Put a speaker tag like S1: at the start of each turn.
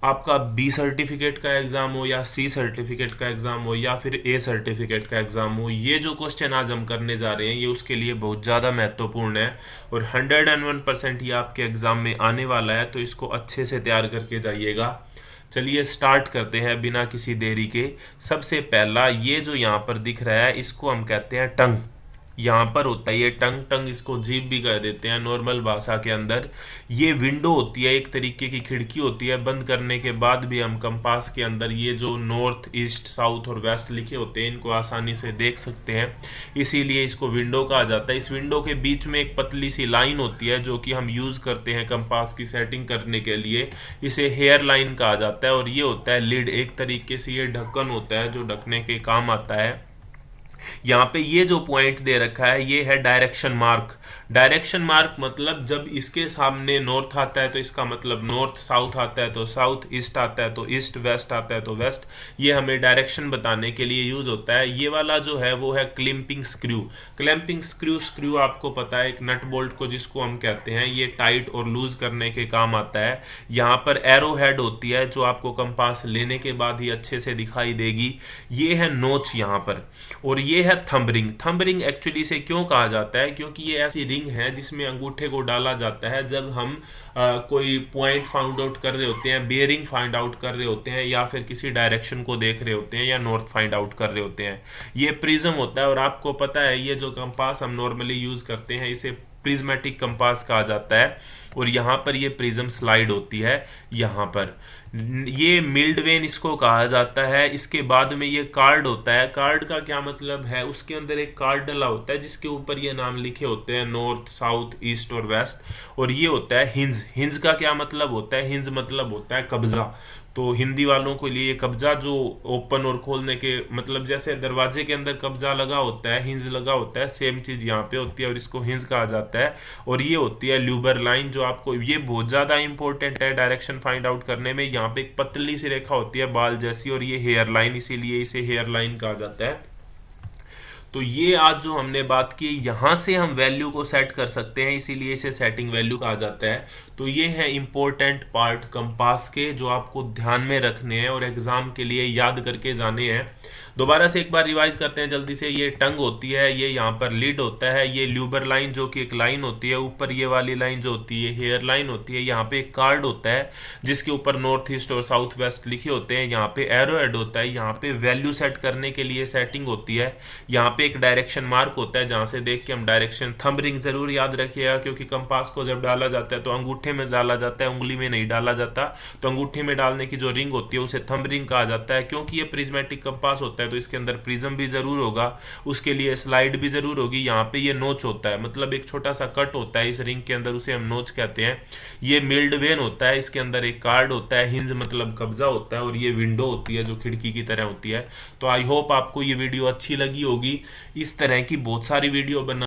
S1: आपका B certificate का exam हो या सी सर्टिफिकेट का एग्ज़ाम हो या फिर ए सर्टिफिकेट का एग्ज़ाम हो, ये जो क्वेश्चन आज हम करने जा रहे हैं ये उसके लिए बहुत ज़्यादा महत्वपूर्ण है और 101% ये आपके एग्ज़ाम में आने वाला है, तो इसको अच्छे से तैयार करके जाइएगा। चलिए स्टार्ट करते हैं बिना किसी देरी के। सबसे पहला ये जो यहाँ पर दिख रहा है इसको हम कहते हैं टंग। यहाँ पर होता है ये टंग, टंग इसको जीभ भी कह देते हैं नॉर्मल भाषा के अंदर। ये विंडो होती है, एक तरीके की खिड़की होती है। बंद करने के बाद भी हम कंपास के अंदर ये जो नॉर्थ ईस्ट साउथ और वेस्ट लिखे होते हैं इनको आसानी से देख सकते हैं, इसीलिए इसको विंडो कहा जाता है। इस विंडो के बीच में एक पतली सी लाइन होती है जो कि हम यूज़ करते हैं कंपास की सेटिंग करने के लिए, इसे हेयर लाइन कहा जाता है। और ये होता है लिड, एक तरीके से ये ढक्कन होता है जो ढकने के काम आता है। यहाँ पे ये जो पॉइंट दे रखा है ये है डायरेक्शन मार्क। डायरेक्शन मार्क मतलब जब इसके सामने नॉर्थ आता है तो इसका मतलब नॉर्थ, साउथ आता है तो साउथ, ईस्ट आता है तो ईस्ट, वेस्ट आता है तो वेस्ट। ये हमें डायरेक्शन बताने के लिए यूज होता है। ये वाला जो है वो है clamping screw. Clamping screw, screw आपको पता है एक नट बोल्ट को जिसको हम कहते हैं, ये टाइट और लूज करने के काम आता है। यहाँ पर एरो हेड होती है जो आपको कंपास लेने के बाद ही अच्छे से दिखाई देगी। ये है नोच यहाँ पर। और ये है thumb ring. Thumb ring actually से क्यों कहा जाता है, क्योंकि ये ऐसी रिंग है जिसमें अंगूठे को डाला जाता है जब हम कोई पॉइंट फाइंड आउट कर रहे होते हैं, बेयरिंग फाइंड आउट कर रहे होते हैं या फिर किसी डायरेक्शन को देख रहे होते हैं या नॉर्थ फाइंड आउट कर रहे होते हैं। ये प्रिज्म होता है और आपको पता है ये जो कंपास हम नॉर्मली यूज करते हैं इसे प्रिज्मेटिक कंपास कहा जाता है। और यहाँ पर ये प्रिज्म स्लाइड होती है। यहाँ पर ये मिल्ड वेन इसको कहा जाता है। इसके बाद में ये कार्ड होता है। कार्ड का क्या मतलब है, उसके अंदर एक कार्ड डला होता है जिसके ऊपर ये नाम लिखे होते हैं नॉर्थ, साउथ, ईस्ट और वेस्ट। और ये होता है हिंज। हिंज का क्या मतलब होता है, हिंज मतलब होता है कब्जा। तो हिंदी वालों के लिए कब्जा जो ओपन और खोलने के मतलब जैसे दरवाजे के अंदर कब्जा लगा होता है, हिंज लगा होता है, सेम चीज यहाँ पे होती है और इसको हिंज कहा जाता है। और ये होती है ल्यूबर लाइन जो आपको, ये बहुत ज्यादा इंपॉर्टेंट है डायरेक्शन फाइंड आउट करने में। यहाँ पे एक पतली सी रेखा होती है बाल जैसी और ये हेयर लाइन, इसीलिए इसे हेयर लाइन कहा जाता है। तो ये आज जो हमने बात की यहाँ से हम वैल्यू को सेट कर सकते हैं, इसीलिए इसे सेटिंग वैल्यू कहा जाता है। तो ये है इंपॉर्टेंट पार्ट कंपास के जो आपको ध्यान में रखने हैं और एग्जाम के लिए याद करके जाने हैं। दोबारा से एक बार रिवाइज करते हैं जल्दी से। ये टंग होती है, ये यहाँ पर लीड होता है, ये ल्यूबर लाइन जो कि एक लाइन होती है, ऊपर ये वाली लाइन जो होती है हेयर लाइन होती है। यहाँ पे एक कार्ड होता है जिसके ऊपर नॉर्थ ईस्ट और साउथ वेस्ट लिखे होते हैं। यहाँ पे एरो हेड होता है, यहाँ पे वैल्यू सेट करने के लिए सेटिंग होती है। यहाँ पे एक डायरेक्शन मार्क होता है जहाँ से देख के हम डायरेक्शन, थंब रिंग जरूर याद रखिएगा क्योंकि कंपास को जब डाला जाता है तो अंगूठे में डाला जाता है, उंगली में नहीं डाला जाता। तो अंगूठे में डालने की जो रिंग होती है उसे थंब रिंग कहा जाता है। क्योंकि ये प्रिज्मेटिक कंपास होता है तो इसके अंदर प्रिज्म भी जरूर होगा, उसके लिए स्लाइड भी जरूर होगी। यहाँ पे ये नोच होता है, मतलब एक छोटा सा कट होता है इस रिंग के अंदर, उसे हम नोच कहते हैं। ये मिल्ड वेन होता है, इसके अंदर एक कार्ड होता है, हिंज मतलब कब्जा होता है, और ये विंडो होती है जो खिड़की की तरह होती है। तो आई होप आपको ये वीडियो अच्छी लगी होगी। इस तरह की बहुत सारी वीडियो बना